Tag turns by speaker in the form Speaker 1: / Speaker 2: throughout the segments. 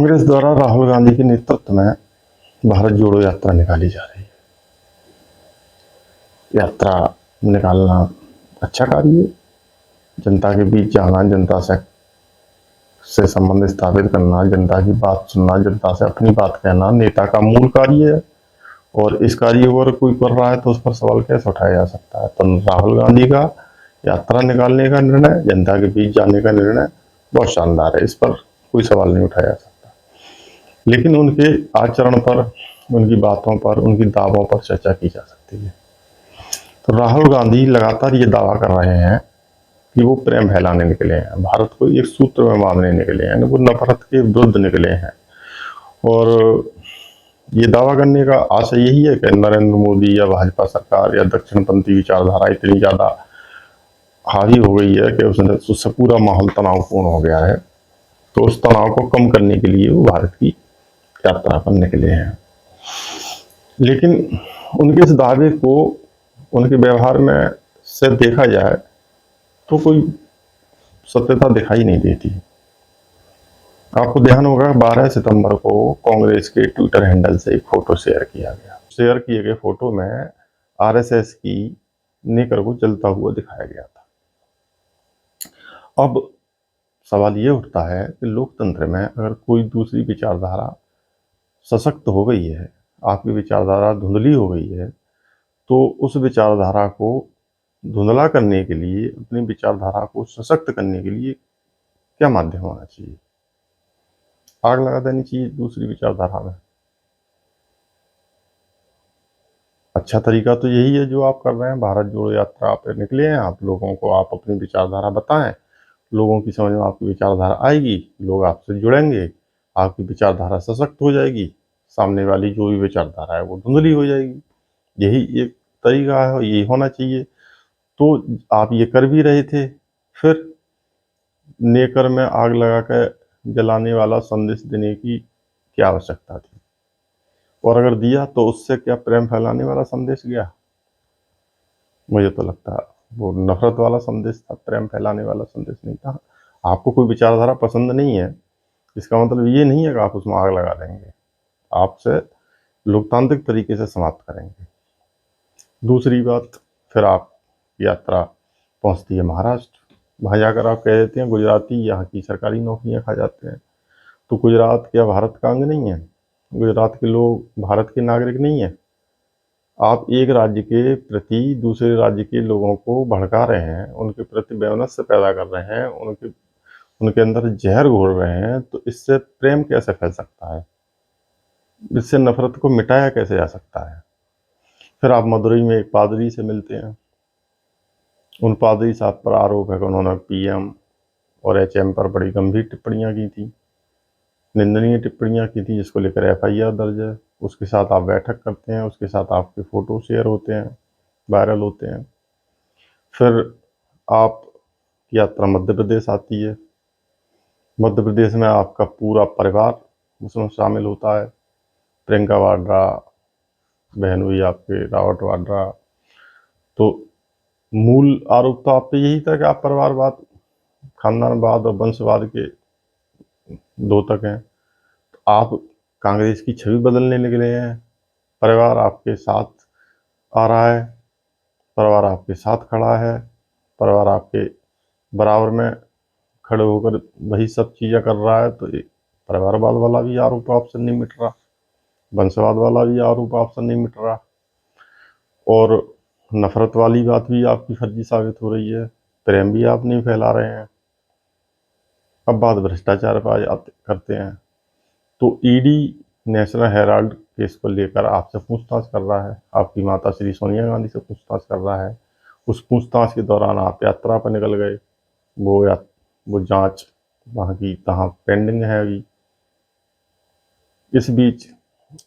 Speaker 1: कांग्रेस द्वारा राहुल गांधी के नेतृत्व में भारत जोड़ो यात्रा निकाली जा रही है। यात्रा निकालना अच्छा कार्य है। जनता के बीच जाना, जनता से संबंध स्थापित करना, जनता की बात सुनना, जनता से अपनी बात कहना नेता का मूल कार्य है। और इस कार्य को अगर कोई कर रहा है तो उस पर सवाल कैसे उठाया जा सकता है। तो राहुल गांधी का यात्रा निकालने का निर्णय, जनता के बीच जाने का निर्णय बहुत शानदार है। इस पर कोई सवाल नहीं उठाया जा सकता। लेकिन उनके आचरण पर, उनकी बातों पर, उनकी दावों पर चर्चा की जा सकती है। तो राहुल गांधी लगातार ये दावा कर रहे हैं कि वो प्रेम फैलाने निकले हैं, भारत को एक सूत्र में बांधने निकले हैं, वो नफरत के विरुद्ध निकले हैं। और ये दावा करने का आशय यही है कि नरेंद्र मोदी या भाजपा सरकार या दक्षिणपंथी विचारधारा इतनी ज्यादा हावी हो गई है कि उससे पूरा माहौल तनावपूर्ण हो गया है। तो उस तनाव को कम करने के लिए वो भारत की यात्रा पर निकले हैं। लेकिन उनके इस दावे को उनके व्यवहार में से देखा जाए तो कोई सत्यता दिखाई नहीं देती। आपको ध्यान होगा 12 सितंबर को कांग्रेस के ट्विटर हैंडल से एक फोटो शेयर किया गया। शेयर किए गए फोटो में आरएसएस की नेकर को जलता हुआ दिखाया गया था। अब सवाल ये उठता है कि लोकतंत्र में अगर कोई दूसरी विचारधारा सशक्त हो गई है, आपकी विचारधारा धुंधली हो गई है, तो उस विचारधारा को धुंधला करने के लिए, अपनी विचारधारा को सशक्त करने के लिए क्या माध्यम होना चाहिए? आग लगा देनी चाहिए दूसरी विचारधारा में। अच्छा तरीका तो यही है जो आप कर रहे हैं। भारत जोड़ो यात्रा पे निकले हैं, आप लोगों को आप अपनी विचारधारा बताएं, लोगों की समझ में आपकी विचारधारा आएगी, लोग आपसे जुड़ेंगे, आपकी विचारधारा सशक्त हो जाएगी, सामने वाली जो भी विचारधारा है वो धुंधली हो जाएगी। यही एक तरीका है, यही होना चाहिए। तो आप ये कर भी रहे थे, फिर नेकर में आग लगा कर जलाने वाला संदेश देने की क्या आवश्यकता थी? और अगर दिया तो उससे क्या प्रेम फैलाने वाला संदेश गया? मुझे तो लगता है वो नफरत वाला संदेश था, प्रेम फैलाने वाला संदेश नहीं था। आपको कोई विचारधारा पसंद नहीं है, इसका मतलब ये नहीं है कि आप उसमें आग लगा देंगे। आपसे लोकतांत्रिक तरीके से समाप्त करेंगे। दूसरी बात, फिर आप यात्रा पहुंचती है महाराष्ट्र। वहां जाकर आप कह देते हैं गुजराती यहाँ की सरकारी नौकरियां खा जाते हैं। तो गुजरात क्या भारत का अंग नहीं है? गुजरात के लोग भारत के नागरिक नहीं है? आप एक राज्य के प्रति दूसरे राज्य के लोगों को भड़का रहे हैं, उनके प्रति वैमनस्य पैदा कर रहे हैं, उनके अंदर जहर घोल रहे हैं। तो इससे प्रेम कैसे फैल सकता है? इससे नफरत को मिटाया कैसे जा सकता है? फिर आप मदुरई में एक पादरी से मिलते हैं। उन पादरी साहब पर आरोप है कि उन्होंने पीएम और एचएम पर बड़ी गंभीर टिप्पणियां की थी, निंदनीय टिप्पणियां की थी, जिसको लेकर एफआईआर दर्ज है। उसके साथ आप बैठक करते हैं, उसके साथ आपके फोटो शेयर होते हैं, वायरल होते हैं। फिर आप यात्रा मध्य प्रदेश आती है। मध्य प्रदेश में आपका पूरा परिवार उसमें शामिल होता है। प्रियंका वाड्रा, बहन हुई आपके रावत वाड्रा। तो मूल आरोप तो आप पे यही था कि आप परिवारवाद, खानदानवाद और वंशवाद के द्योतक हैं। तो आप कांग्रेस की छवि बदलने निकले हैं। परिवार आपके साथ आ रहा है, परिवार आपके साथ खड़ा है, परिवार आपके बराबर में खड़े होकर वही सब चीज़ें कर रहा है। तो एक परिवारवाद वाला भी आरोप आपसे नहीं मिट रहा, वंशवाद वाला भी आरोप आपसे नहीं मिट रहा, और नफरत वाली बात भी आपकी फर्जी साबित हो रही है, प्रेम भी आप नहीं फैला रहे हैं। अब बात भ्रष्टाचार पर आ जाते करते हैं। तो ईडी नेशनल हेराल्ड केस को लेकर आपसे पूछताछ कर रहा है, आपकी माता श्री सोनिया गांधी से पूछताछ कर रहा है। उस पूछताछ के दौरान आप यात्रा पर निकल गए। वो जांच वहाँ की तहाँ पेंडिंग है अभी। इस बीच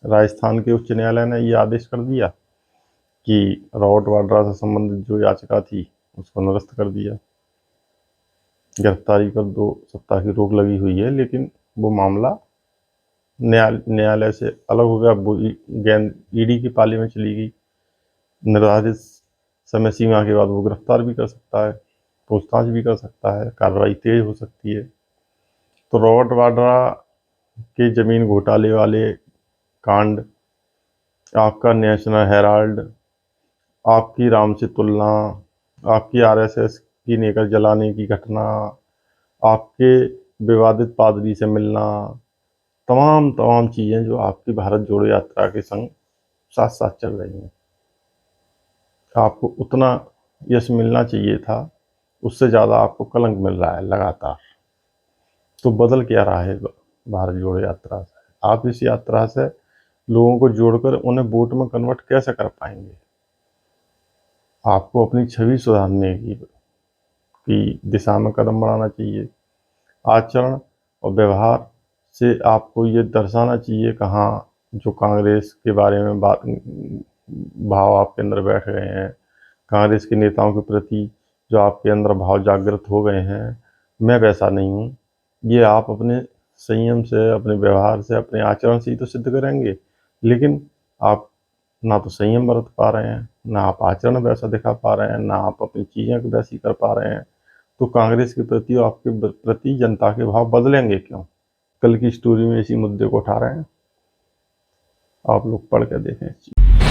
Speaker 1: राजस्थान के उच्च न्यायालय ने ये आदेश कर दिया कि रॉबर्ट वाड्रा से संबंधित जो याचिका थी उसको निरस्त कर दिया। गिरफ्तारी पर 2 सप्ताह की रोक लगी हुई है, लेकिन वो मामला न्यायालय से अलग हो गया। वो गेंद ईडी की पाली में चली गई। निर्धारित समय सीमा के बाद वो गिरफ्तार भी कर सकता है, पूछताछ भी कर सकता है, कार्रवाई तेज हो सकती है। तो रॉबर्ट वाड्रा के ज़मीन घोटाले वाले कांड, आपका नेशनल हेराल्ड, आपकी राम से तुलना, आपकी आरएसएस की नेकर जलाने की घटना, आपके विवादित पादरी से मिलना, तमाम तमाम चीज़ें जो आपकी भारत जोड़ो यात्रा के संग साथ साथ चल रही हैं। आपको उतना यश मिलना चाहिए था, उससे ज़्यादा आपको कलंक मिल रहा है लगातार। तो बदल क्या रहा है भारत जोड़ो यात्रा से? आप इस यात्रा से लोगों को जोड़कर उन्हें वोट में कन्वर्ट कैसे कर पाएंगे? आपको अपनी छवि सुधारने की दिशा में कदम बढ़ाना चाहिए। आचरण और व्यवहार से आपको ये दर्शाना चाहिए कि हाँ, जो कांग्रेस के बारे में बात भाव आपके अंदर बैठ गए हैं, कांग्रेस के नेताओं के प्रति जो आपके अंदर भाव जागृत हो गए हैं, मैं वैसा नहीं हूँ। ये आप अपने संयम से, अपने व्यवहार से, अपने आचरण से ही तो सिद्ध करेंगे। लेकिन आप ना तो संयम बरत पा रहे हैं, ना आप आचरण वैसा दिखा पा रहे हैं, ना आप अपनी चीज़ें वैसी कर पा रहे हैं। तो कांग्रेस के प्रति और आपके प्रति जनता के भाव बदलेंगे क्यों? कल की स्टोरी में इसी मुद्दे को उठा रहे हैं, आप लोग पढ़ के देखें इस चीज़।